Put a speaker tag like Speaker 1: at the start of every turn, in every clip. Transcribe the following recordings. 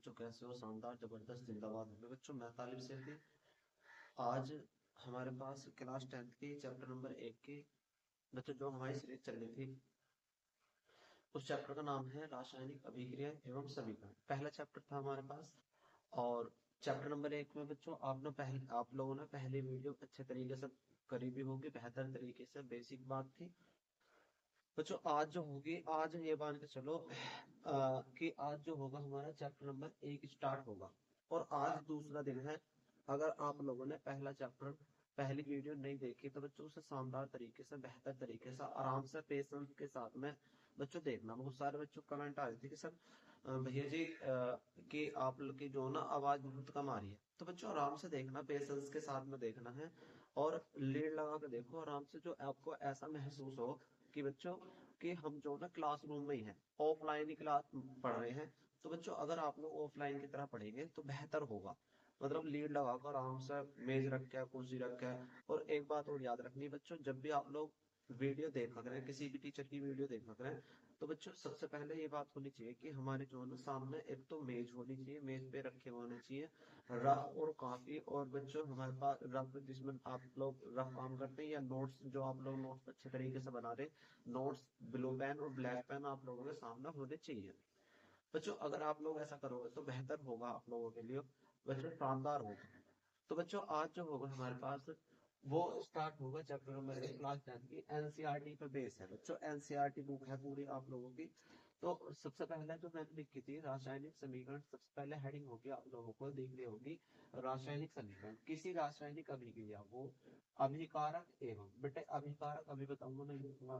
Speaker 1: बच्चों कैसे हो? शानदार, जबरदस्त, जिंदाबाद। बच्चों मैं तालिब सेठी। आज हमारे पास क्लास 10th की चैप्टर नंबर 1 की बच्चों जो हमारी सीरीज चल रही थी, उस चैप्टर का नाम है रासायनिक अभिक्रिया एवं समीकरण। पहला चैप्टर था हमारे पास। और चैप्टर नंबर 1 में बच्चों आप लोगों ने पहली वीडियो अच्छे तरीके से करी भी होगी, बेहतर तरीके से। बेसिक बात थी बच्चों। आज जो होगी, आज ये मान के चलो कि आज जो होगा हमारा चैप्टर नंबर 1 स्टार्ट होगा। और आज दूसरा दिन है। अगर आप लोगों ने पहला चैप्टर, पहली वीडियो नहीं देखी तो बच्चों उसे शानदार तरीके से, बेहतर तरीके से, आराम से, पेशेंस के साथ में बच्चों देखना। बहुत सारे बच्चों कमेंट आ रहे थे कि सर भैया जी कि आप लोग की जो ना आवाज बहुत कम आ रही है। तो बच्चों आराम से देखना, पेशेंस के साथ में देखना है। और लीड लगा के देखो आराम से, जो आपको ऐसा महसूस हो कि बच्चों कि हम जो ना क्लासरूम में ही हैं, ऑफलाइन ही क्लास पढ़ रहे हैं। तो बच्चों अगर आप लोग ऑफलाइन की तरह पढ़ेंगे तो बेहतर होगा। मतलब लीड लगाकर आराम से, मेज रख के, कुर्सी रख के। और एक बात और याद रखनी बच्चों, जब भी आप लोग वीडियो देखा करें, किसी भी टीचर की वीडियो देखा करें, तो बच्चों सबसे पहले ये बात होनी चाहिए कि हमारे जो है ना सामने एक तो मेज होनी चाहिए, मेज पे रखे हुए होने चाहिए रफ और कॉपी। और बच्चों हमारे पास रफ, जिसमें आप लोग रफ काम करते हैं, या नोट्स जो आप लोग नोट्स अच्छे तरीके से बना रहे, नोट्स ब्लू पेन और ब्लैक पेन आप लोगों के सामने होने चाहिए। बच्चों अगर आप लोग ऐसा करोगे तो बेहतर होगा आप लोगों के लिए, बच्चों शानदार होगा। तो बच्चों आज जो होगा हमारे पास, वो स्टार्ट होगा चैप्टर नंबर 1 क्लास 10 की। एनसीईआरटी पे बेस है बच्चों, एनसीईआरटी बुक है पूरी आप लोगों की। तो सबसे पहले जो मैंने लिखी थी रासायनिक समीकरण, सबसे पहले हेडिंग होगी आप लोगों को दिख रही होगी, रासायनिक समीकरण। किसी रासायनिक अभिक्रिया को अभिकारक एवं, बेटे अभिकारक अभी बताऊंगा मैं,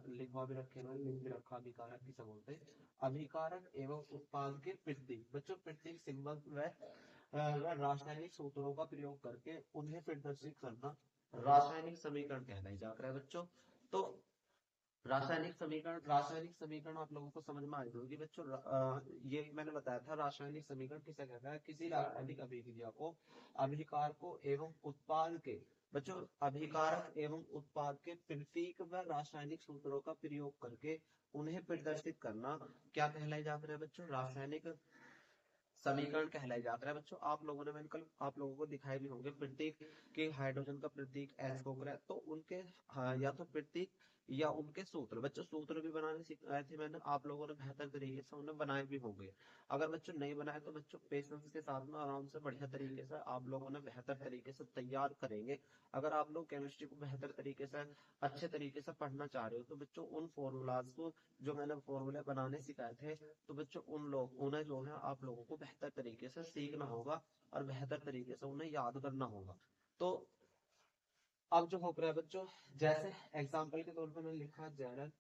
Speaker 1: लिखवा भी रखे हैं, लिख भी रखा अभिकारक किसे बोलते हैं। अभिकारक एवं उत्पाद के प्रतीक, बच्चों प्रतीक सिंबल व रासायनिक सूत्रों का प्रयोग करके उन्हें प्रदर्शित करना रासायनिक समीकरण कहलाई जाता है बच्चों। तो रासायनिक समीकरण आप लोगों को समझ में आई होगी बच्चों। ये मैंने बताया था, रासायनिक समीकरण किसे कहता है? किसी रासायनिक अभिक्रिया को अभिकार को एवं उत्पाद के, बच्चों अभिकारक एवं उत्पाद के प्रतीक व रासायनिक सूत्रों का प्रयोग करके उन्हें प्रदर्शित करना क्या कहलाई जाता है बच्चों? रासायनिक समीकरण कहलाए जाता है बच्चों। आप लोगों ने, मैंने कल आप लोगों को दिखाए भी होंगे प्रतीक के, हाइड्रोजन का प्रतीक H होकर है, तो उनके या तो प्रतीक या उनके सूत्र, बच्चों सूत्र भी बनाने सिखाए थे मैंने, आप लोगों ने बेहतर तरीके से उन्हें बनाए भी होंगे। अगर बच्चों नहीं बनाए तो बच्चों पेशेंस के साथ में आराम से, बढ़िया तरीके से आप लोगों ने बेहतर तरीके से तैयार करेंगे। अगर आप लोग केमिस्ट्री को बेहतर तरीके से, अच्छे तरीके से पढ़ना चाह रहे हो तो बच्चों उन फॉर्मूलाज को, जो मैंने फॉर्मूले बनाने सिखाए थे, तो बच्चों उन्हें जो है आप लोगों को बेहतर तरीके से सीखना होगा और बेहतर तरीके से उन्हें याद करना होगा। तो अब जो हो रहा है बच्चों, जैसे एग्जांपल के तौर पर मैंने लिखा Zn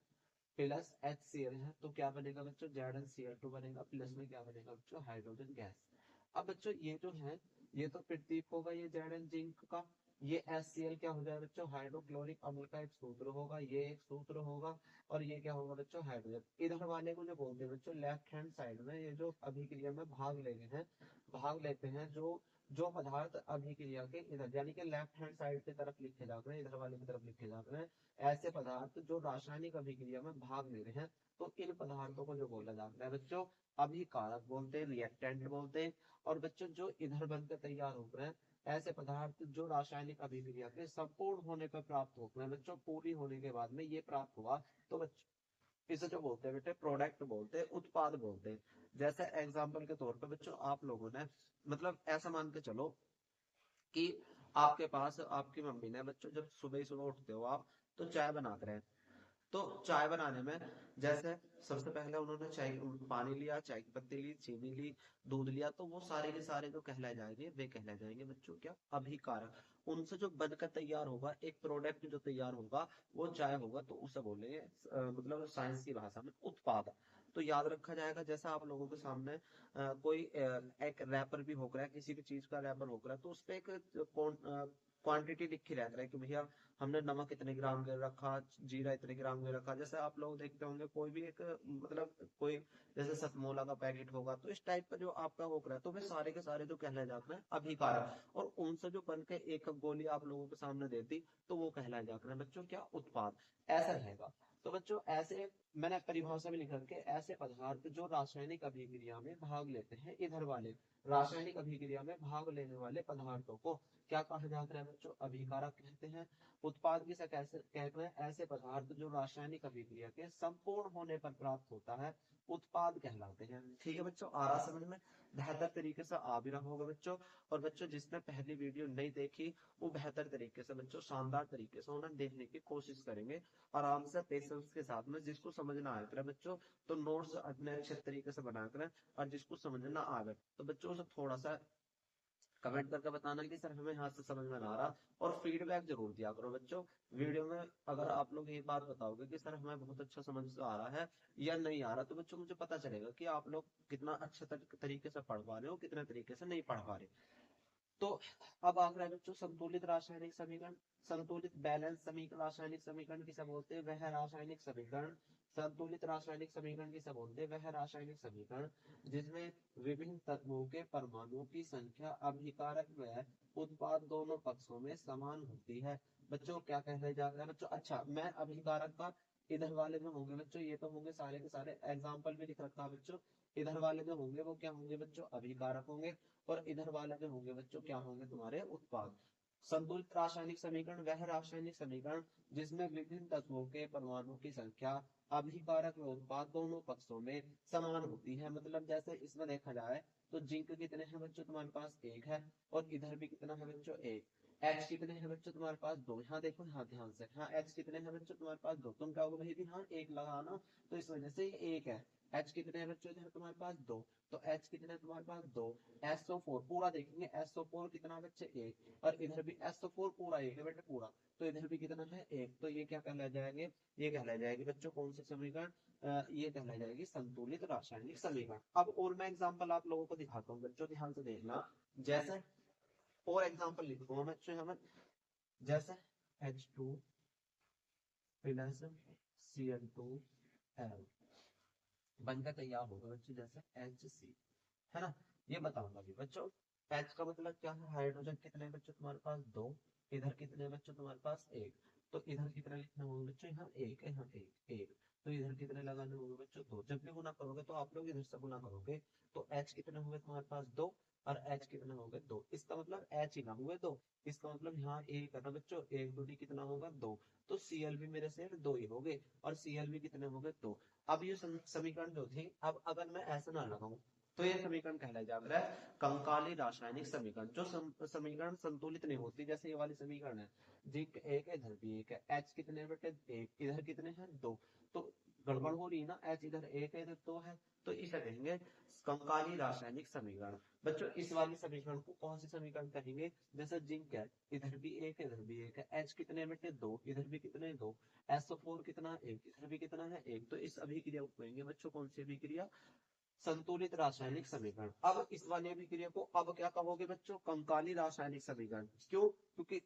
Speaker 1: प्लस HCl है, तो क्या बनेगा बच्चों? ZnCl2 बनेगा, प्लस में क्या बनेगा बच्चों? Hydrogen gas. अब बच्चों ये जो है, ये तो प्रतीक होगा ये Zn जिंक का। ये HCl क्या हो जाएगा बच्चों? हाइड्रोक्लोरिक अम्ल का एक सूत्र होगा, ये एक सूत्र होगा। और ये क्या होगा बच्चों? हाइड्रोजन। इधर वाले को जो बोलते हैं बच्चों लेफ्ट हैंड साइड में, ये जो अभिक्रिया में भाग लेते हैं, जो पदार्थ अभिक्रिया के इधर, यानी कि लेफ्ट हैंड साइड की तरफ लिखे जाते हैं, इधर वाले की तरफ लिखे जाते हैं, ऐसे पदार्थ जो रासायनिक अभिक्रिया में भाग ले रहे हैं, तो इन पदार्थों को जो बोला जाता है बच्चों अभिकारक बोलते हैं, रिएक्टेंट बोलते हैं। और बच्चों जो इधर बनकर तैयार हो रहे हैं, ऐसे पदार्थ जो रासायनिक अभिक्रिया के संपूर्ण होने पर प्राप्त होते हैं, बच्चों पूरी होने के बाद में ये प्राप्त हुआ, तो बच्चों इसे जो बोलते हैं बेटे प्रोडक्ट बोलते हैं, उत्पाद बोलते हैं। जैसे एग्जाम्पल के तौर पर बच्चों आप लोगों ने, मतलब ऐसा मान के चलो कि आपके पास आपकी मम्मी ने, बच्चों जब सुबह सुबह उठते हो आप, तो चाय बना रहे हैं। तो चाय बनाने में जैसे सबसे पहले उन्होंने चाय, पानी लिया, चाय की पत्ती ली, चीनी ली, दूध लिया, तो वो सारे के सारे जो कहलाए जाएंगे, वे कहलाए जाएंगे बच्चों क्या? अभिकारक। उनसे जो बनकर तैयार होगा एक प्रोडक्ट जो तैयार होगा, वो चाय होगा, तो उसे बोलेंगे मतलब साइंस की भाषा में उत्पाद। तो याद रखा जाएगा, जैसा आप लोगों के सामने कोई एक रैपर भी होकर है, किसी भी चीज का रैपर होकर है, तो उस पर एक क्वांटिटी लिखी रहता है कि भैया हमने नमक इतने ग्राम के रखा, जीरा इतने ग्राम के रखा। जैसे आप लोग देखते होंगे कोई भी एक, मतलब कोई जैसे सतमोला का पैकेट होगा, तो इस टाइप का जो आपका वो है, तो वे सारे के सारे जो कहलाए जाते हैं अभिकारक। और उनसे जो बन के एक गोली आप लोगों के सामने देती, तो वो कहलाए जाते हैं बच्चों क्या? उत्पाद। ऐसा रहेगा। तो बच्चों ऐसे मैंने परिभाषा में लिख रखे, ऐसे पदार्थ जो रासायनिक अभिक्रिया में भाग लेते हैं, इधर वाले रासायनिक अभिक्रिया में भाग लेने वाले पदार्थों को क्या कहा जाता है बच्चों? अभिकारक कहते हैं। उत्पाद किसे कैसे कहते हैं? ऐसे पदार्थ जो रासायनिक अभिक्रिया के संपूर्ण होने पर प्राप्त होता है, उत्पाद कहलाते हैं। ठीक है बच्चों, आ रहा समझ में? बेहतर तरीके से आ भी रहा होगा बच्चों। और बच्चों जिसने पहली वीडियो नहीं देखी वो बेहतर तरीके से बच्चों, शानदार तरीके से उन्हें देखने की कोशिश करेंगे आराम से, पेशेंस के साथ में। जिसको समझ ना आए तो बच्चों तो नोट्स अपने अच्छे तरीके से बना करें, और जिसको समझ ना आवे तो बच्चों से थोड़ा सा कमेंट करके बताना कि सर हमें यहाँ से समझ में ना आ रहा, और फीडबैक जरूर दिया करो बच्चों वीडियो में। अगर आप लोग ये बात बताओगे कि सर हमें बहुत अच्छा समझ आ रहा है या नहीं आ रहा, तो बच्चों मुझे पता चलेगा कि आप लोग कितना अच्छे तरीके से पढ़ पा रहे हो, कितने तरीके से नहीं पढ़ पा रहे। तो अब आ रहा है बच्चों संतुलित रासायनिक समीकरण। संतुलित बैलेंस समीकरण, रासायनिक समीकरण किसे बोलते हैं? वह रासायनिक समीकरण। संतुलित रासायनिक समीकरण किसे बोलते हैं? वह रासायनिक समीकरण जिसमें विभिन्न तत्वों के परमाणुओं की संख्या अभिकारक व उत्पाद दोनों पक्षों में समान होती है। बच्चों क्या कहने जा रहा है बच्चों? अच्छा, मैं अभिकारक का इधर वाले जो होंगे बच्चों, ये तो होंगे सारे के सारे, एग्जाम्पल भी लिख रखा है बच्चों। इधर वाले जो होंगे वो क्या होंगे बच्चों? अभिकारक होंगे। और इधर वाले जो होंगे बच्चों क्या होंगे? तुम्हारे उत्पाद। संतुलित रासायनिक समीकरण वह रासायनिक समीकरण जिसमें विभिन्न तत्वों के परमाणुओं की संख्या अभिकारक व उत्पाद दोनों पक्षों में समान होती है। मतलब जैसे इसमें देखा जाए तो जिंक कितने हैं बच्चों? तुम्हारे पास एक है। और इधर भी कितना है बच्चों? एक। एच कितने हैं बच्चों? तुम्हारे पास दो। यहाँ देखो, यहाँ ध्यान से, हाँ एच कितने हैं बच्चों? तुम्हारे पास दो। तुम क्या होगा भाई? हाँ एक लगाना, तो इस वजह से ये एक है। एच कितने हैं बच्चों? इधर तुम्हारे पास दो। तो एच कितने तुम्हारे पास? दो। SO4 पूरा देखेंगे, SO4 कितना बच्चे? एक। और इधर भी SO4 पूरा एक है बेटे, पूरा। तो इधर भी कितना है? एक। तो ये क्या कहला जाएंगे? ये कहला जाएगी बच्चों कौन सी समीकरण? ये कहला जाएगी संतुलित रासायनिक समीकरण। अब और मैं एग्जांपल आप लोगों को दिखाता हूँ बच्चों, ध्यान से देखना। जैसे और एग्जांपल लिखूंगा बच्चों हमें, जैसे H2 प्लस Cl2L बनकर तैयार होगा बच्चों, जैसे HC, है ना? ये बताऊंगा अभी बच्चों। H का मतलब क्या है? हाइड्रोजन कितने बच्चों तुम्हारे पास? दो। इधर कितने बच्चों तुम्हारे पास? एक। तो इधर कितने लिखने होंगे बच्चों? यहाँ एक है, यहाँ एक एक। तो इधर कितने लगाने होंगे बच्चों? दो। जब भी गुना करोगे तो आप लोग इधर से गुना करोगे, तो H कितने होंगे तुम्हारे पास? दो। और H कितने होंगे? दो। इसका मतलब H ही ना हुए दो। इसका मतलब यहाँ एक है ना बच्चों, एक दूनी कितना होगा? दो। तो Cl भी मेरे से दो ही हो गए, और Cl भी कितने हो गए? दो। अब ये समीकरण जो थी, अब अगर मैं ऐसा ना लगाऊं तो ये समीकरण कहलाया जा रहा है कंकाली रासायनिक समीकरण। जो समीकरण संतुलित नहीं होती, जैसे ये वाली समीकरण है, जिंक एक है, इधर भी एक है, एच कितने बेटे? एक। इधर कितने हैं? दो। तो गड़बड़ हो रही है ना, एच इधर एक है, इधर दो है, तो इसे कहेंगे कंकाली रासायनिक समीकरण। बच्चों इस वाली समीकरण को कौन सी समीकरण कहेंगे? जैसे जिंक है, इधर भी एक है, इधर भी एक है, एच कितने बेटे? दो। इधर भी कितने? दो। SO4 कितना? एक। इधर भी कितना है? एक। तो इस अभिक्रिया को कहेंगे बच्चों कौन सी अभिक्रिया? संतुलित रासायनिक समीकरण। अब इस वाली अभिक्रिया को अब क्या कहोगे बच्चों? कंकाली रासायनिक समीकरण। क्यों? क्योंकि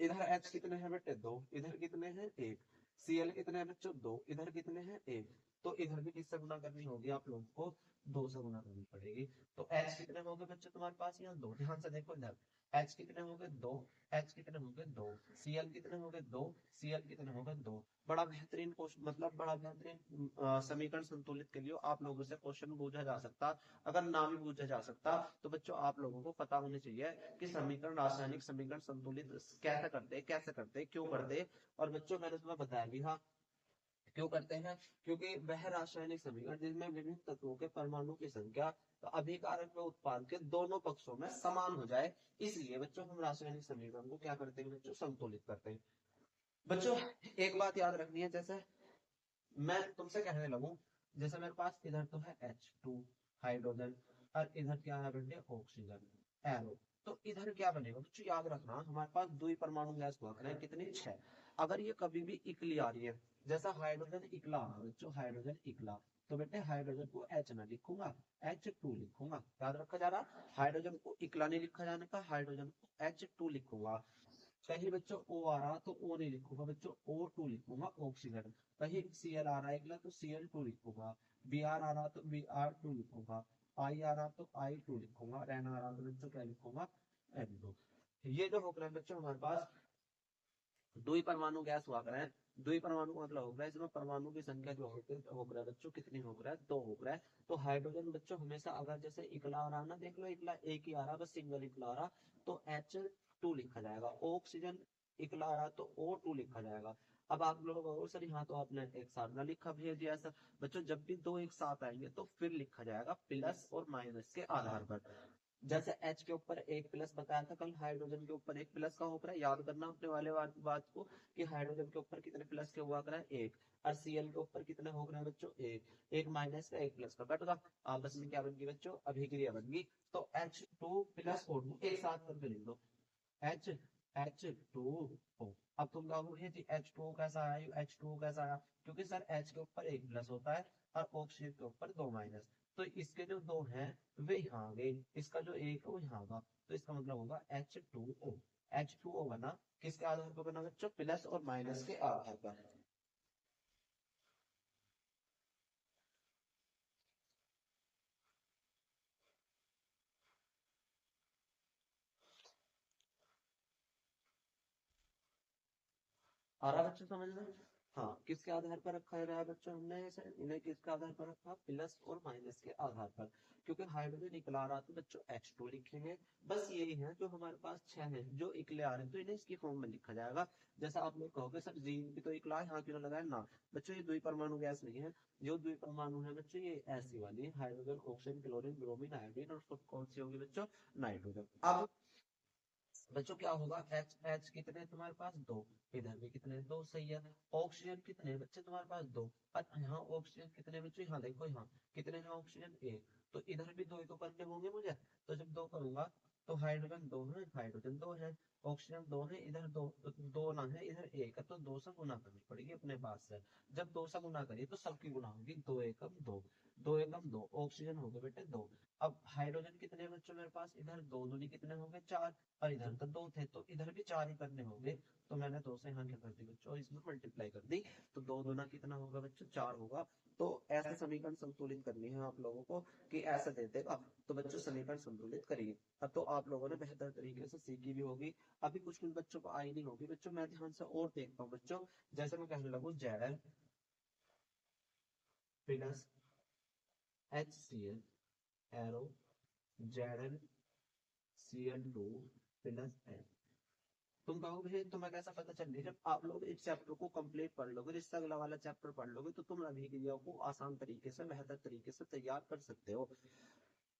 Speaker 1: इधर H कितने हैं बेटे? दो। इधर कितने हैं? एक। Cl कितने हैं बच्चों? दो। इधर कितने हैं? एक। तो इधर भी किससे गुना करनी होगी आप लोगों को? दो से गुना करनी पड़ेगी। तो H कितने हो गए बच्चों तुम्हारे पास? यहाँ दो। ध्यान से देखो इधर, H कितने हो गए? दो। H कितने हो गए? दो। Cl कितने हो गए? दो। Cl कितने हो गए? दो। बड़ा बेहतरीन क्वेश्चन, मतलब बड़ा बेहतरीन समीकरण संतुलित के लिए आप लोगों से क्वेश्चन पूछा जा सकता। अगर ना भी पूछा जा सकता तो बच्चों आप लोगों को पता होना चाहिए कि समीकरण, रासायनिक समीकरण संतुलित कैसे करते हैं, कैसे करते हैं, क्यों करते हैं। और बच्चों मैंने तुम्हें बताया भी हाँ क्यों करते हैं, क्योंकि वह रासायनिक समीकरण जिसमें विभिन्न तत्वों के परमाणु की संख्या तो अभिकारक व उत्पाद के दोनों पक्षों में समान हो जाए, इसलिए बच्चों हम रासायनिक समीकरण को क्या करते हैं बच्चों? संतुलित करते हैं। बच्चों एक बात याद रखनी है, जैसे मैं तुमसे कहने लगूं, जैसे मेरे पास इधर तो है H2 हाइड्रोजन, और इधर क्या है बेटे? Oxygen, arrow. तो इधर क्या बनेगा बच्चों? याद रखना हमारे पास दो ही परमाणु गैस हुआ करें, कितनी? 6। अगर ये कभी भी इकली आ रही है, जैसा हाइड्रोजन इकला आ रहा है बच्चों, हाइड्रोजन इकला, तो बेटे हाइड्रोजन को H ना लिखूंगा, H2 लिखूंगा। याद रखा जा रहा, हाइड्रोजन को इकला नहीं लिखा जाने का, हाइड्रोजन को H2 लिखूंगा। कहीं बच्चों O आ रहा तो O नहीं लिखूंगा बच्चों, O2 लिखूंगा, ऑक्सीजन। कहीं Cl आ रहा है अगला तो Cl2 लिखूंगा। Br आ रहा तो Br2 लिखूंगा। I आ रहा तो I2 लिखूंगा। N आ रहा तो बच्चों क्या लिखूंगा? N2। ये जो हो गया बच्चों हमारे पास द्विपरमाणु गैस हुआ करे, द्विपरमाणु मतलब होगा इसमें परमाणु की संख्या जो हो रहा है बच्चों कितनी हो रहा है, 2 हो रहा है। तो हाइड्रोजन बच्चों हमेशा अगर जैसे इकला आ रहा ना, देख लो इकला एक ही आ रहा, बस सिंगल इकला आ रहा, तो H2 लिखा जाएगा। ऑक्सीजन इकला आ रहा तो O2 लिखा जाएगा। अब आप लोग और सर यहाँ तो आपने एक साथ ना लिखा भेज दिया सर। बच्चों जब भी दो एक साथ आएंगे तो फिर लिखा जाएगा प्लस और माइनस के आधार पर। जैसे H के ऊपर एक प्लस बताया था कल, हाइड्रोजन के ऊपर एक प्लस का होकर याद करना अपने वाले बात को कि हाइड्रोजन के ऊपर कितने प्लस के हुआ करा है, एक। और Cl के ऊपर कितने हो रहे हैं बच्चों, एक। एक माइनस का एक प्लस का बैठ गया, आपस में क्या बन गई बच्चों, अभिक्रिया बन गई। तो H2 प्लस O2 एक साथ करके लिख दो, H H2O। अब तुम कहोगे जी H2O कैसा आया, H2O कैसा आया, क्योंकि सर H के ऊपर एक प्लस होता है और ऑक्सीजन के ऊपर दो माइनस, तो इसके जो दो हैं वे यहाँ आ गए, इसका जो एक है वो यहाँ होगा, तो इसका मतलब होगा H2O। H2O बना किसके आधार पर बना बच्चों, प्लस और माइनस के आधार पर। आ रहा बच्चों समझ में। हाँ, किसके आधार पर रखा है बच्चों हमने इसे, इन्हें किसके आधार पर रखा, प्लस और माइनस के आधार पर। क्योंकि हाइड्रोजन निकला रहा तो बच्चों H2 लिखेंगे। बस यही है जो हमारे पास 6 है जो इकले आ रहे हैं, तो इन्हें इसकी फॉर्म में लिखा जाएगा। जैसा आप लोग कहोगे सर जीन भी तो इकला है, यहाँ क्यों लगाया ना बच्चों, ये द्विपरमाणु गैस नहीं है। जो द्विपरमाणु है बच्चों ये ऐसी वाली hydrogen oxygen chlorine bromine iodine, और कौन सी होगी बच्चों, नाइट्रोजन। अब बच्चों क्या होगा, एच एच कितने तुम्हारे पास, दो। इधर भी कितने, दो, सही है। ऑक्सीजन कितने बच्चे तुम्हारे पास, दो। और यहाँ ऑक्सीजन कितने बच्चे, यहाँ देखो यहाँ कितने हैं ऑक्सीजन, एक। तो इधर भी दो ही तो करने होंगे मुझे, तो जब दो करूंगा तो हाइड्रोजन दो है, हाइड्रोजन दो है, ऑक्सीजन दो है, इधर दो, तो दो ना है, इधर एक है, तो दो से गुना करनी पड़ेगी अपने पास से। जब दो से गुना करिए तो सबकी गुना होगी, दो एकम दो, दो एकम दो, ऑक्सीजन हो गए बेटे दो। अब हाइड्रोजन कितने बच्चों मेरे पास, इधर दो दूनी कितने होंगे, चार। और इधर तो दो थे तो इधर भी चार ही करने होंगे, तो मैंने दो से यहाँ क्या कर दी बच्चों, इसमें मल्टीप्लाई कर दी, तो दो दूना कितना होगा बच्चों, चार होगा। तो ऐसे समीकरण संतुलित करनी है आप लोगों को कि ऐसा दे देगा तो बच्चों समीकरण संतुलित करिए। अब तो आप लोगों ने बेहतर तरीके से सीखी भी होगी। अभी कुछ कुछ बच्चों को आई नहीं होगी बच्चों, मैं ध्यान से और देखता हूँ बच्चों। जैसे मैं कहने लगूँ Z plus HCl arrow ZnCl2 plus N। तुम कहोगे तुम्हें कैसा पता चल रही है, जब आप लोग इस चैप्टर को कंप्लीट पढ़ लोगे, जिससे अगला वाला चैप्टर पढ़ लोगे, तो तुम अभी क्रिया को आसान तरीके से बेहतर तरीके से तैयार कर सकते हो।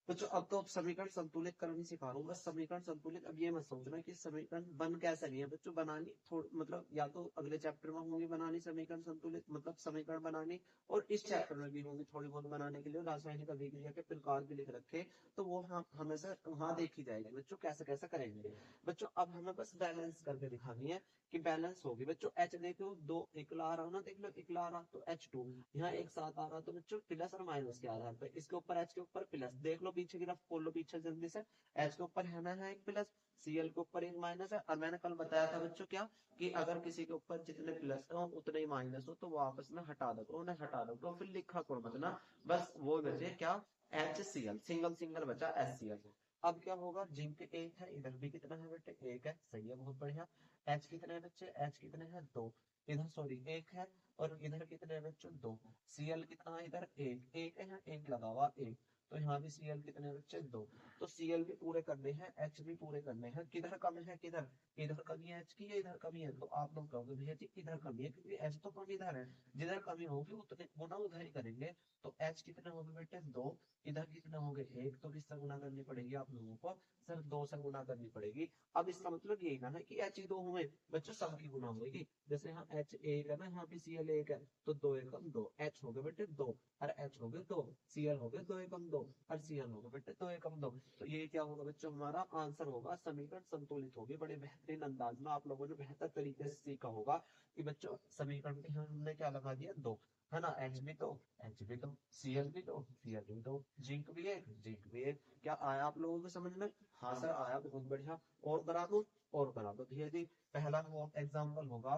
Speaker 1: बच्चों अब तो समीकरण संतुलित करनी सिखा रहा हूँ, बस समीकरण संतुलित। अब ये मत सोचना कि समीकरण बन कैसे नहीं है बच्चों, बनानी थोड़ी मतलब या तो अगले चैप्टर में होंगी बनानी समीकरण संतुलित, मतलब समीकरण बनानी, और इस चैप्टर में भी होंगी थोड़ी बहुत बनाने के लिए, रासायनिक अभिक्रिया के प्रकार भी लिख रखे, तो वो हम हमेशा वहां देखी जाएगी बच्चों कैसे कैसे करेंगे। बच्चों अब हमें बस बैलेंस करके दिखानी है कि बैलेंस होगी बच्चों। एच देखो दो इकला आ रहा हो ना, देख लो इकला आ रहा तो H2, यहाँ एक साथ आ रहा तो बच्चों प्लस और माइनस के आधार पर, इसके ऊपर H के ऊपर प्लस, देख लो पीछे की तरफ खोल लो पीछे जल्दी से, H के ऊपर है ना है एक प्लस, Cl के ऊपर एक माइनस है। और मैंने कल बताया था बच्चों क्या, कि अगर किसी के ऊपर जितने प्लस हो उतने ही माइनस हो तो वो आपस में हटा दो, तो उन्हें हटा दो, तो फिर लिखा कौन बचना, बस वो बचे क्या, HCl, सिंगल सिंगल बचा HCl। अब क्या होगा, जिंक एक है, इधर भी कितना है बेटे, एक है, सही है, बहुत बढ़िया। H कितने हैं बच्चे, H कितने हैं, दो। इधर सॉरी एक है, और इधर कितने हैं बच्चों, दो। Cl कितना है इधर, एक, एक है यहाँ, एक लगा हुआ, एक। तो यहाँ भी Cl कितने हैं बच्चे, दो। तो Cl भी पूरे करने हैं, H भी पूरे करने हैं, किधर कम है, किधर, इधर कमी है H की, या इधर कमी है, तो आप लोग कहोगे भैया जी इधर कमी है, क्योंकि H तो कम इधर है, जिधर कमी होगी उतने गुना उधर ही करेंगे। तो H कितने होंगे बेटे, दो। इधर कितने होंगे, एक, तो किससे गुना करनी पड़ेगी आप लोगों को, सर दो से गुना करनी पड़ेगी। अब इसका मतलब ये ना है कि H ही दो हुए बच्चों, सब की गुना होगी। जैसे यहाँ H एक है ना, यहाँ भी Cl एक है, तो दो एकम दो, H हो गए बेटे दो, और H हो गए दो, Cl हो गए दो एकम दो, और Cl हो गए बेटे दो एकम दो। तो ये क्या होगा बच्चों, हमारा आंसर होगा, समीकरण संतुलित होगी। बड़े बेहतरीन अंदाज में आप लोगों ने बेहतर तरीके से सीखा होगा कि बच्चों समीकरण में हमने क्या लगा दिया, दो, है ना, H भी दो, H भी दो, Cl भी दो, Cl भी दो, जिंक भी एक, जिंक भी एक। क्या आया आप लोगों को समझ में, हाँ सर आया, बहुत बढ़िया। और करा दो, और करा दो भैया जी। पहला वो एग्जाम्पल होगा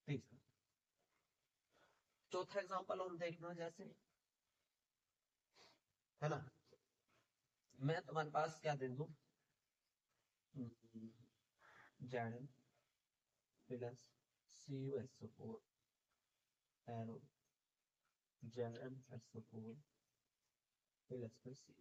Speaker 1: तीसरा, चौथा एग्जाम्पल और देखना जैसे, है ना, मैं तुम्हारे पास क्या दे दूं, Zn plus CuSO4 arrow ZnSO4 plus C।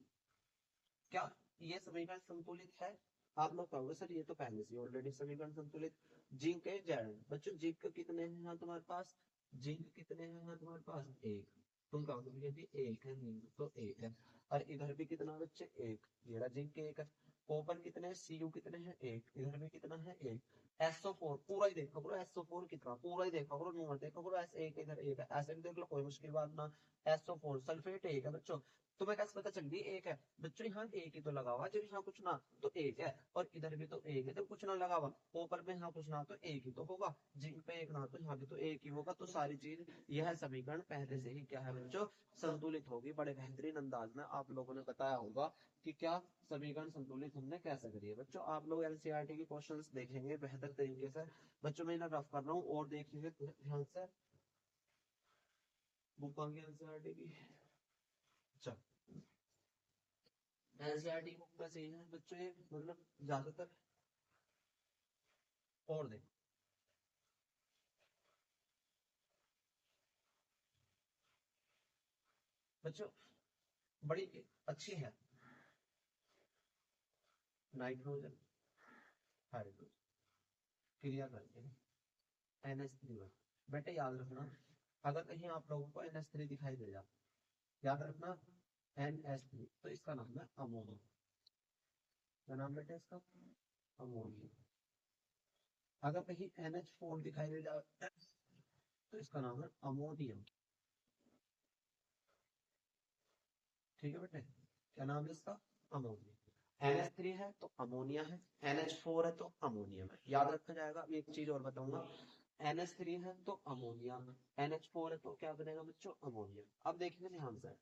Speaker 1: क्या ये समीकरण संतुलित है? आप लोग कहोगे सर ये तो पहले से ऑलरेडी समीकरण संतुलित। जिंक है जैरन, बच्चों जिंक कितने हैं यहाँ तुम्हारे पास? जिंक कितने हैं यहाँ तुम्हारे पास? एक। तुम कहोगे भैया जी एक है, नहीं तो एक है। और इधर भी कितना बच्चे? एक। ये रहा जिंक एक है। कॉपर कितने हैं? Cu कितने हैं? एक। इधर भी कितना है? एक। SO4 पूरा ही देखा करो, SO4 कितना पूरा ही देखा करो, नंबर देखा करो, S एक इधर एक है, ऐसे भी देख लो कोई मुश्किल बात ना। SO4 सल्फेट एक है बच्चों। तुम्हें कैसे पता चल गई एक है? बच्चों यहाँ एक ही तो लगा हुआ, जब यहाँ कुछ ना तो एक है, और इधर भी तो एक है जब कुछ ना लगा हुआ। ऊपर में यहाँ कुछ ना तो एक ही तो होगा, जिंक पे एक ना तो यहाँ भी तो एक ही होगा। तो सारी चीज यह समीकरण पहले से ही क्या है बच्चों? संतुलित होगी। बड़े बेहतरीन अंदाज में आप लोगों ने बताया होगा कि क्या समीकरण संतुलित हमने कैसे करी है। बच्चों आप लोग एनसीईआरटी के क्वेश्चंस देखेंगे बेहतर तरीके से। बच्चों मैं इन्हें रफ कर रहा हूँ और देखिए ध्यान से बुक एनसीईआरटी की। अच्छा एनसीईआरटी बुक में सही है बच्चों ये, मतलब ज्यादातर। और देखो बच्चों बड़ी अच्छी है। नाइट्रोजन हाइड्रोजन क्रिया करते हैं NH3 बेटे याद रखना, अगर कहीं आप लोगों को NH3 दिखाई दे जाए, याद रखना NH3 तो इसका नाम है अमोनिया। क्या नाम बेटे इसका? अमोनिया। अगर कहीं NH4 दिखाई दे जाए तो इसका नाम है अमोनियम। ठीक है बेटे, क्या नाम है इसका? अमोनिया। NH3 है तो अमोनिया है, NH4 है तो अमोनियम है, याद रखा जाएगा। अब एक चीज और बताऊंगा, NH3 है तो अमोनिया, NH4 है तो क्या बनेगा बच्चों? अमोनिया। अब देखेंगे ध्यान से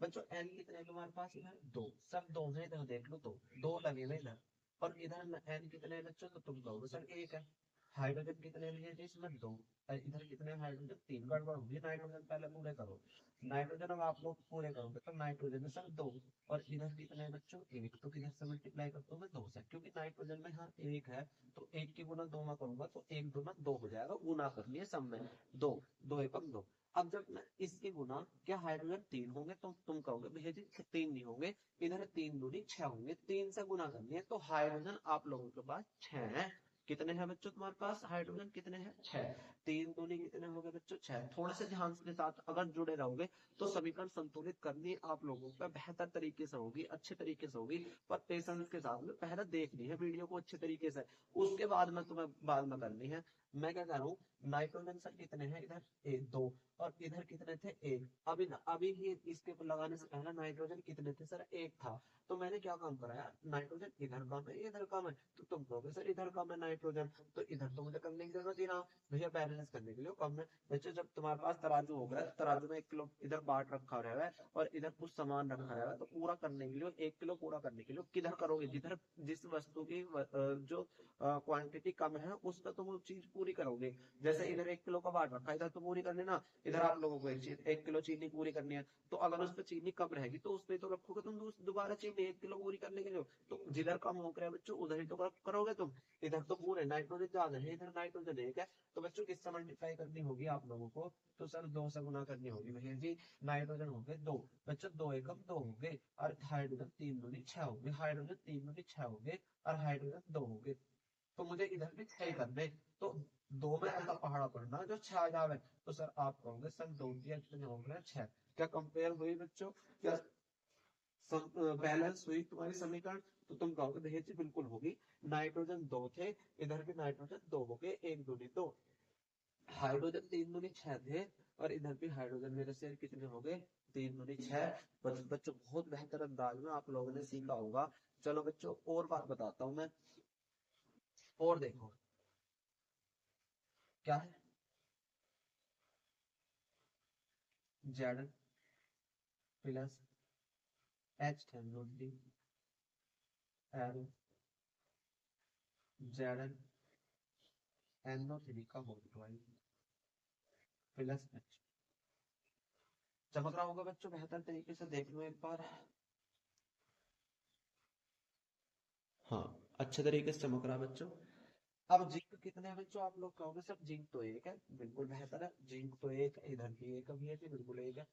Speaker 1: बच्चों, N कितने तुम्हारे पास? इधर दो, सब दो है, इधर देख लो तो दो लगे हुए इधर, और इधर N कितने बच्चों? तो तुम कहोगे सर एक है। हाइड्रोजन कितने लिए थे इसमें? दो। और इधर कितने हाइड्रोजन? तीन। गड़बड़ होगी, नाइट्रोजन पहले पूरे करो। नाइट्रोजन अब आप लोग पूरे करोगे तो नाइट्रोजन में सर दो, और इधर कितने हैं बच्चों? एक। तो किधर से मल्टीप्लाई करता हूँ मैं? दो से, क्योंकि नाइट्रोजन में यहाँ एक है तो एक की गुना दो में करूंगा तो एक दो में दो हो जाएगा, गुना करनी है सब में। दो, दो एकम दो। अब जब मैं इसकी गुना, क्या हाइड्रोजन तीन होंगे? तो तुम कहोगे भैया जी तीन नहीं होंगे, इधर तीन दूनी छह होंगे, तीन से गुना करनी है। तो हाइड्रोजन आप लोगों के पास छह है। कितने हैं बच्चों तुम्हारे पास हाइड्रोजन? कितने हैं? छह। तीन दूनी कितने हो गए बच्चों? छह। थोड़े से ध्यान के साथ अगर जुड़े रहोगे तो समीकरण संतुलित करनी आप लोगों का बेहतर तरीके से होगी, अच्छे तरीके से होगी। पर पेशेंस के साथ में पहले देखनी है वीडियो को अच्छे तरीके से, उसके बाद में तुम्हें बाद में करनी है। मैं क्या कह रहा हूँ, नाइट्रोजन सर कितने हैं? इधर एक दो, और इधर कितने थे? एक। अभी अभी ही इसके ऊपर लगाने से पहले नाइट्रोजन कितने थे सर? एक था। तो मैंने क्या काम कराया, नाइट्रोजन इधर कम है इधर कम है, तो तुम कहोगे सर इधर कम है नाइट्रोजन, तो इधर तो मुझे करने की जरूरत ही ना, भैया बैलेंस करने के लिए कम है। बच्चों जब तुम्हारे पास तराजू होगा, तराजू में 1 किलो इधर बाट रखा रहा है और इधर कुछ सामान रखा रहा है, तो पूरा करने के लिए 1 किलो पूरा करने के लिए किधर करोगे? जिधर जिस वस्तु की जो क्वांटिटी कम है उस पर तुम वो चीज पूरी करोगे। जैसे इधर 1 किलो का बाट रखा है, इधर तो पूरी करनी ना। इधर आप लोगों को 1 किलो चीनी पूरी करनी है, तो अगर उस पर चीनी कम रहेगी तो उस पर तो रखोगे तुम दोबारा चीनी 1 किलो पूरी करने के लिए। तो जिधर कम हो गया बच्चों उधर ही तो करोगे तुम। इधर तो पूरे नाइट्रोजन ज्यादा है, इधर नाइट्रोजन एक है, तो बच्चों किससे मल्टीप्लाई करनी होगी आप लोगों को? तो सर दो से गुना करनी होगी भैया जी। नाइट्रोजन हो गए दो बच्चों, दो एकम दो हो गए, और हाइड्रोजन तीन दूनी छह हो गए, हाइड्रोजन तीन दूनी छह हो गए, और हाइड्रोजन दो हो गए। तो मुझे इधर भी छह करने, तो दो में ऐसा पहाड़ा पड़ना जो छह आ जावे। तो सर आप कहोगे सर दो दिया कितने हो गए? छह। क्या कंपेयर हुई बच्चों? क्या बैलेंस हुई तुम्हारी समीकरण? तो तुम कहोगे भैया जी बिल्कुल होगी। नाइट्रोजन दो थे, इधर भी नाइट्रोजन दो हो गए, एक दूनी दो। हाइड्रोजन तीन दूनी छह थे, और इधर भी हाइड्रोजन मेरे से कितने हो गए? तीन दूनी छह। बच्चों बहुत बेहतर अंदाज में आप लोगों ने सीखा होगा। चलो बच्चों और बात बताता हूँ मैं। और देखो क्या है, Z plus H10 arrow Z NO3 का होल प्लस H। चमक रहा होगा बच्चों, बेहतर तरीके से देख लो एक बार। हाँ अच्छे तरीके से चमक रहा है बच्चों। अब जिंक कितने हैं बच्चों, आप लोग कहोगे सर जिंक तो एक है, बिल्कुल बेहतर है, जिंक तो एक है, इधर भी एक है, बिल्कुल एक है।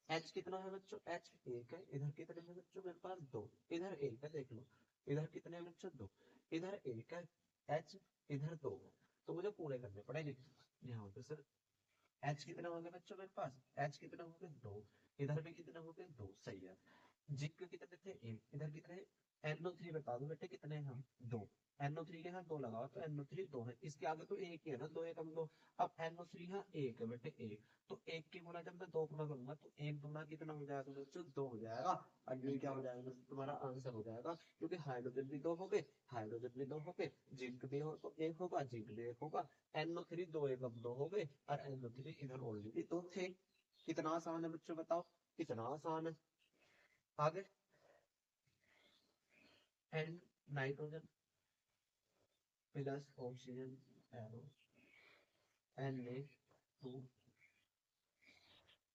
Speaker 1: एच कितना है बच्चों, एच एक है, इधर कितने हैं बच्चों मेरे पास दो, इधर एक है, देख लो इधर कितने हैं बच्चों दो, इधर एक है, एच इधर दो है, तो मुझे पूरे करने पड़ेंगे। यहाँ पे सर एच कितने होंगे बच्चों मेरे पास, एच कितने होंगे दो, इधर भी कितने होंगे दो, सही है। जिंक कितने थे एक, इधर कितने, NO3 बता दो बेटे कितने हैं, दो, NO3 के यहाँ दो लगाओ तो NO3 दो है, इसके आगे तो एक ही है ना, दो एक हम दो। अब NO3 यहाँ एक है बेटे एक, तो एक की गुना जब मैं दो गुना करूंगा तो एक गुना कितना हो जाएगा बच्चों, दो हो जाएगा। और ये क्या हो जाएगा तुम्हारा आंसर हो जाएगा, क्योंकि हाइड्रोजन भी दो हो गए, हाइड्रोजन भी दो हो गए, जिंक भी हो तो एक होगा, जिंक भी एक होगा, NO3 दो एक अब दो हो गए, और NO3 इधर ऑलरेडी दो थे। कितना आसान है बच्चों बताओ, कितना आसान है। आगे N nitrogen plus oxygen arrow Na2।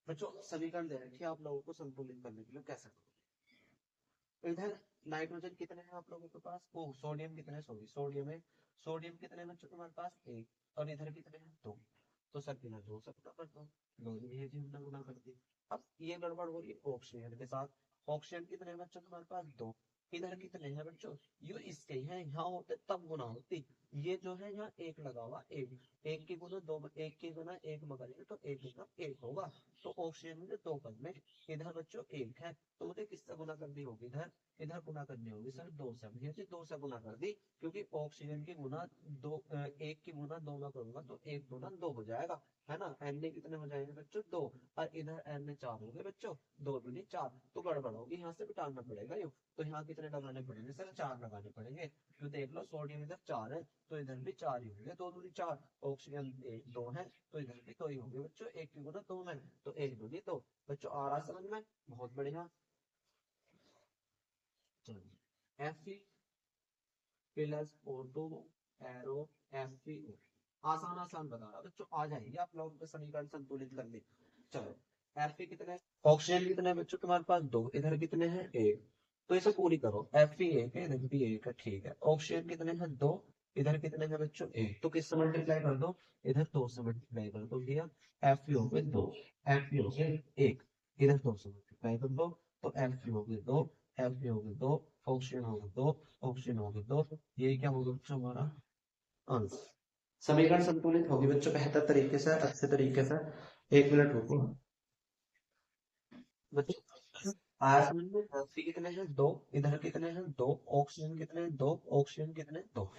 Speaker 1: बच्चों समीकरण दे रखी है आप लोगों को संतुलित करने के लिए कैसे करोगे। इधर नाइट्रोजन कितने हैं आप लोगों के पास, ओ सोडियम कितने, सॉरी सोडियम है, सोडियम कितने बच्चों तुम्हारे पास एक, और इधर कितने हैं दो, तो सर बिना दो से गुना कर दो, दो ही हमने गुना कर दी। अब ये गड़बड़ हो रही है ऑक्सीजन के साथ, ऑक्सीजन कितने बच्चों तुम्हारे पास दो, इधर कितने हैं बच्चों, ये इसके हैं, यहाँ होते तब गुना होती, ये जो है यहाँ एक लगा हुआ, एक एक की गुना दो, एक की गुना एक में करेंगे तो एक गुना एक होगा, तो ऑक्सीजन मुझे दो पद में, इधर बच्चों एक है, तो मुझे किससे गुना करनी होगी, इधर इधर गुना करनी होगी सर दो से, ये दो से गुना कर दी, क्योंकि ऑक्सीजन की गुना दो, एक की गुना दो में करूंगा तो एक गुना दो हो जाएगा, है ना। एन कितने हो जाएंगे बच्चों दो, और इधर एन चार हो गए बच्चों, दो दूनी चार, तो गड़बड़ होगी, यहाँ से घटाना पड़ेगा यू, तो यहाँ कितने लगाने पड़ेंगे सर, चार लगाने पड़ेंगे, तो देख लो सोडियम इधर चार है तो इधर भी चार ही होंगे, दो दूनी चार, ऑक्सीजन एक दो है तो इधर भी दो ही होंगे बच्चों, एक की गुना दो में, तो एक दूनी दो। बच्चों आ रहा समझ में, बहुत बढ़िया। चलिए Fe plus O2 arrow FeO, आसान आसान बता रहा बच्चों, आ जाएंगे आप लोगों के समीकरण संतुलित करने। चलो Fe कितने, ऑक्सीजन कितने बच्चों तुम्हारे पास दो, इधर कितने हैं एक, तो इसे पूरी करो, Fe एक है, इधर भी एक है, ठीक है। ऑक्सीजन कितने हैं दो, इधर कितने हैं बच्चों एक, तो किससे मल्टीप्लाई कर दो, इधर दो से मल्टीप्लाई कर दो भैया, Fe हो गए दो, Fe हो गए एक, इधर दो से मल्टीप्लाई कर दो, तो Fe हो गए दो, Fe हो गए दो, ऑक्सीजन हो गए दो, ऑक्सीजन हो गए दो, ये क्या होगा बच्चों हमारा आंसर। समीकरण संतुलित होगी बच्चों बेहतर तरीके से, अच्छे तरीके से। एक मिनट रुको बच्चों, आया समझ में, Fe कितने हैं दो, इधर कितने हैं दो, ऑक्सीजन कितने हैं दो, ऑक्सीजन कितने दो।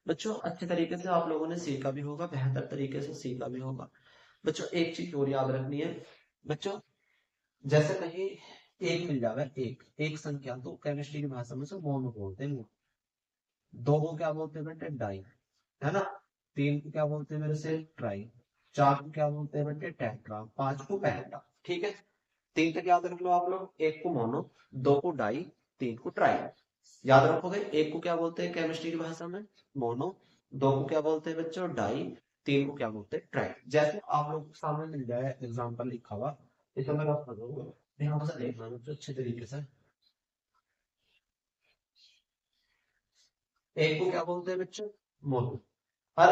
Speaker 1: बच्चों अच्छे तरीके से आप लोगों ने सीखा भी होगा, बेहतर तरीके से सीखा भी होगा। बच्चों एक चीज और याद रखनी है बच्चों, जैसे कहीं एक मिल जाएगा, एक एक संख्या तो केमिस्ट्री की भाषा में से मोनो बोलते हैं, दो को क्या बोलते हैं बेटे डाई, है ना, तीन को क्या बोलते हैं मेरे से ट्राई, चार को क्या बोलते हैं बेटे टेट्रा, पांच को पेंटा, ठीक है। तीन तक याद रख लो आप लोग, एक को मोनो, दो को डाई, तीन को ट्राई, याद रखोगे। एक को क्या बोलते हैं केमिस्ट्री की भाषा में मोनो, दो को क्या बोलते हैं बच्चों डाई, तीन को क्या बोलते हैं ट्राई। जैसे आप लोग के सामने मिल जाए एग्जाम्पल लिखा हुआ, इसे मैं रख दूंगा, ध्यान से देखना बच्चों अच्छे तरीके से। एक को क्या बोलते हैं बच्चों मोनो, और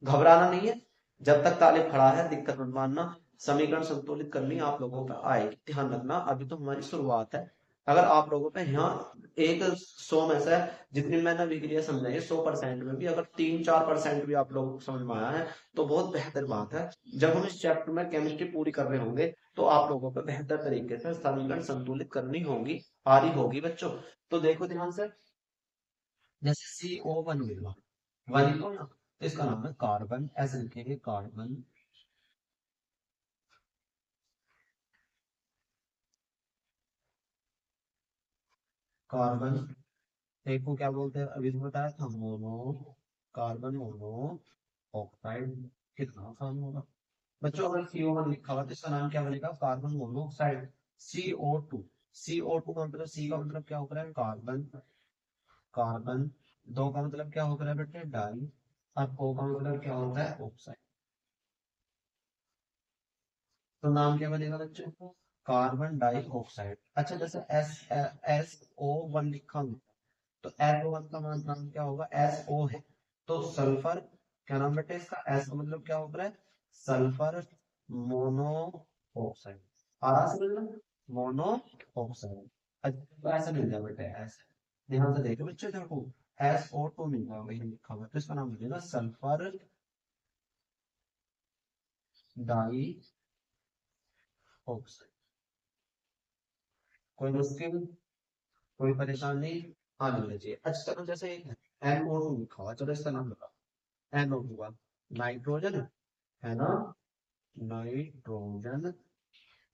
Speaker 1: घबराना नहीं है, जब तक तालिब खड़ा है दिक्कत मत मानना, समीकरण संतुलित करनी आप लोगों पर आएगी, ध्यान रखना अभी तो हमारी शुरुआत है। अगर आप लोगों पे यहाँ एक 100 में से जितनी मैंने विक्रिया समझाई 100% में भी अगर 3-4% भी आप लोगों को समझ में आया है तो बहुत बेहतर बात है। जब हम इस चैप्टर में केमिस्ट्री पूरी कर रहे होंगे तो आप लोगों पे बेहतर तरीके से समीकरण संतुलित करनी होगी, आ रही होगी बच्चों। तो देखो ध्यान से, जैसे CO1 मिला, वन को ना, तो इसका नाम है कार्बन, ऐसे लिखेंगे कार्बन, कार्बन। एक को क्या बोलते हैं अभी तो बताया था मोनो, कार्बन मोनो ऑक्साइड, कितना आसान होगा बच्चों। अगर CO1 लिखा हुआ तो इसका नाम क्या बनेगा, कार्बन मोनोऑक्साइड। CO2, CO2 का मतलब, C का मतलब क्या होता है कार्बन, कार्बन, दो का मतलब क्या होता है बेटे डाई, और O का मतलब क्या होता है ऑक्साइड, तो नाम क्या बनेगा बच्चों कार्बन डाई ऑक्साइड। अच्छा जैसे SO1 लिखा हुआ तो SO1 का नाम क्या होगा, SO है, तो सल्फर क्या नाम बेटे इसका, एस का मतलब क्या होता है, सल्फर मोनोऑक्साइड। आ रहा समझना, मोनोऑक्साइड। अच्छा ऐसा मिल जाए बेटे, ऐसे ध्यान से देखो बच्चे, देखो SO2 मिल जाएगा, वही लिखा हुआ है, तो इसका नाम लिखेगा सल्फर डाई ऑक्साइड। कोई मुश्किल, कोई परेशानी, हाँ मिलना चाहिए। अच्छा चलो जैसे NO2 लिखा हुआ, चलो इसका नाम बताओ। NO2 का नाइट्रोजन है ना, नाइट्रोजन,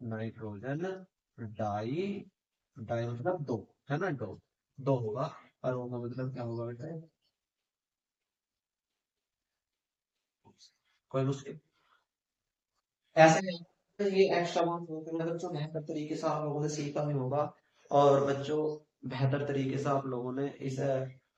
Speaker 1: नाइट्रोजन डाई, डाई मतलब दो, है ना, दो, दो होगा। और होगा मतलब क्या होगा बेटा, कोई मुश्किल ऐसे नहीं। तो ये एक्स्ट्रा मार्क्स होते हैं बच्चों, बेहतर तरीके से आप लोगों ने सीखा भी होगा, और बच्चों बेहतर तरीके से आप लोगों ने इसे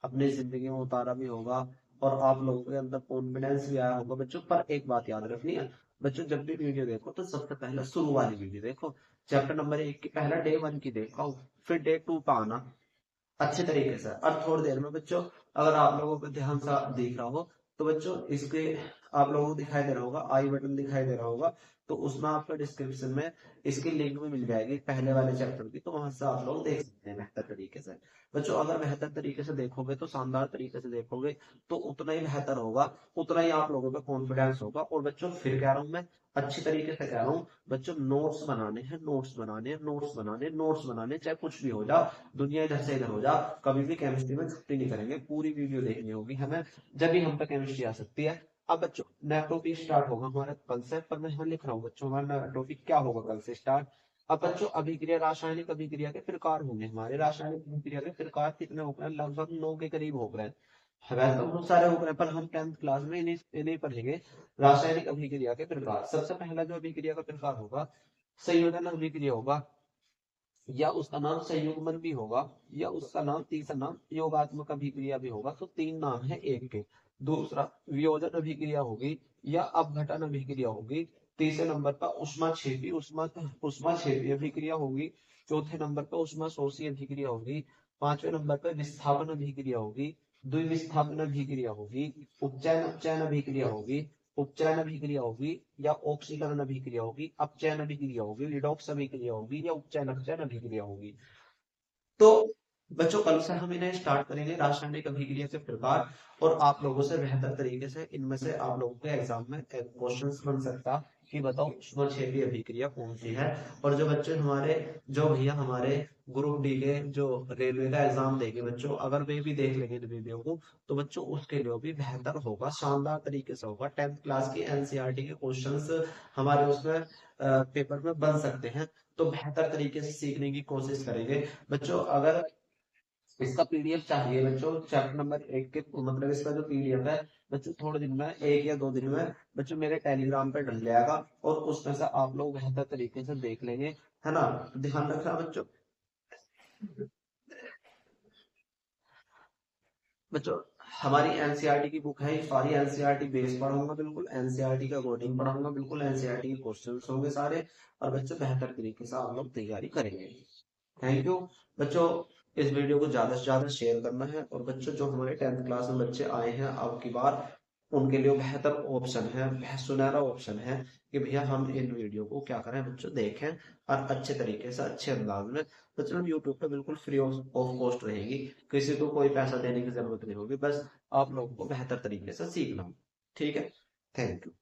Speaker 1: अपनी जिंदगी में उतारा भी होगा, और आप लोगों के अंदर कॉन्फिडेंस भी आया होगा बच्चों। पर एक बात याद रखनी है बच्चों, जब भी वीडियो देखो तो सबसे पहले शुरू वाली वीडियो देखो, चैप्टर नंबर 1 की पहला डे 1 की देखो, फिर डे 2 पे आना अच्छे तरीके से। और थोड़ी देर में बच्चों, अगर आप लोगों को ध्यान से दिख रहा हो तो बच्चों इसके, आप लोगों को दिखाई दे रहा होगा, आई बटन दिखाई दे रहा होगा, तो उसमें आपको डिस्क्रिप्शन में इसकी लिंक भी मिल जाएगी पहले वाले चैप्टर की, तो वहां से आप लोग देख सकते हैं बेहतर तरीके से। बच्चों अगर बेहतर तरीके से देखोगे तो, शानदार तरीके से देखोगे तो उतना ही बेहतर होगा, उतना ही आप लोगों का कॉन्फिडेंस होगा। और बच्चों फिर कह रहा हूं मैं, अच्छी तरीके से कह रहा हूँ बच्चों, नोट्स बनाने हैं, नोट्स बनाने हैं, नोट्स बनाने, नोट्स बनाने, चाहे कुछ भी हो जाओ, दुनिया इधर से इधर हो जा, कभी भी केमिस्ट्री में छुट्टी नहीं करेंगे, पूरी वीडियो देखनी होगी हमें, जब भी हम पे केमिस्ट्री आ सकती है। अब बच्चों नया टॉपिक स्टार्ट होगा हमारा कल से, पर मैं यहाँ लिख रहा हूँ बच्चों, हमारा नया टॉपिक क्या होगा कल से स्टार्ट। अब बच्चों अभिक्रिया, रासायनिक अभिक्रिया के प्रकार होंगे हमारे, रासायनिक अभिक्रिया के प्रकार कितने हो गए, लगभग 9 के करीब हो गए। वैसे तो बहुत सारे हो गए, पर हम 10th क्लास में इन्हीं इन्हीं पढ़ेंगे। रासायनिक अभिक्रिया के प्रकार, सबसे पहला जो अभिक्रिया का प्रकार होगा, संयोजन अभिक्रिया होगा, या उसका नाम संयुग्मन भी होगा, या उसका नाम, तीसरा नाम योगात्मक अभिक्रिया भी होगा, तो तीन नाम है एक के। दूसरा वियोजन अभिक्रिया होगी, या अपघटन अभिक्रिया होगी। तीसरे नंबर पर उष्माक्षेपी, उष्माक्षेपी अभिक्रिया होगी। चौथे नंबर पर उष्माशोषी अभिक्रिया होगी। पांचवें नंबर पर विस्थापन अभिक्रिया होगी। द्विविस्थापन अभिक्रिया होगी। उपचयन उपचयन अभिक्रिया होगी। उपचयन अभिक्रिया होगी, या ऑक्सीकरण अभिक्रिया होगी। अपचयन अभिक्रिया होगी, रिडॉक्स अभिक्रिया होगी, या उपचयन अपचयन अभिक्रिया होगी। तो बच्चों कल से हम इन्हें स्टार्ट करेंगे, रासायनिक अभिक्रिया के प्रकार, और आप लोगों से बेहतर तरीके से इनमें से आप लोगों के एग्जाम में क्वेश्चंस बन सकता कि बताओ उष्माक्षेपी अभिक्रिया कौन सी है। और जो बच्चे हमारे, जो भैया हमारे ग्रुप डी के जो रेलवे का एग्जाम देंगे बच्चों, अगर वे भी देख लेंगे वीडियो को, तो बच्चों उसके लिए भी बेहतर होगा, शानदार तरीके से होगा। 10th क्लास की एनसीईआरटी के क्वेश्चंस हमारे उसमें पेपर में बन सकते हैं, तो बेहतर तरीके से सीखने की कोशिश करेंगे बच्चों। अगर इसका पीडीएफ चाहिए बच्चों, चैप्टर नंबर 1 के, मतलब इसका जो पीडीएफ है बच्चों, थोड़े दिन में, 1 या 2 दिन में बच्चों मेरे टेलीग्राम पे डल जाएगा, और उसमें से आप लोग बेहतर तरीके से देख लेंगे, है ना। तो ध्यान रखना बच्चों। बच्चों हमारी एनसीईआरटी की बुक है, सारी एनसीईआरटी बेस पढ़ाऊंगा, बिल्कुल एनसीईआरटी का कोडिंग पढ़ाऊंगा, बिल्कुल एनसीईआरटी के क्वेश्चंस होंगे सारे, और बच्चों बेहतर तरीके से आप लोग तैयारी करेंगे। थैंक यू बच्चों। इस वीडियो को ज्यादा से ज्यादा शेयर करना है, और बच्चों जो हमारे 10th क्लास में बच्चे आए हैं अब की बार, उनके लिए बेहतर ऑप्शन है, सुनहरा ऑप्शन है कि भैया हम इन वीडियो को क्या करें बच्चों, देखें, और अच्छे तरीके से, अच्छे अंदाज में। बच्चों यूट्यूब पे बिल्कुल फ्री ऑफ कॉस्ट रहेगी, किसी को कोई पैसा देने की जरूरत नहीं होगी, बस आप लोगों को बेहतर तरीके से सीखना। ठीक है, थैंक यू।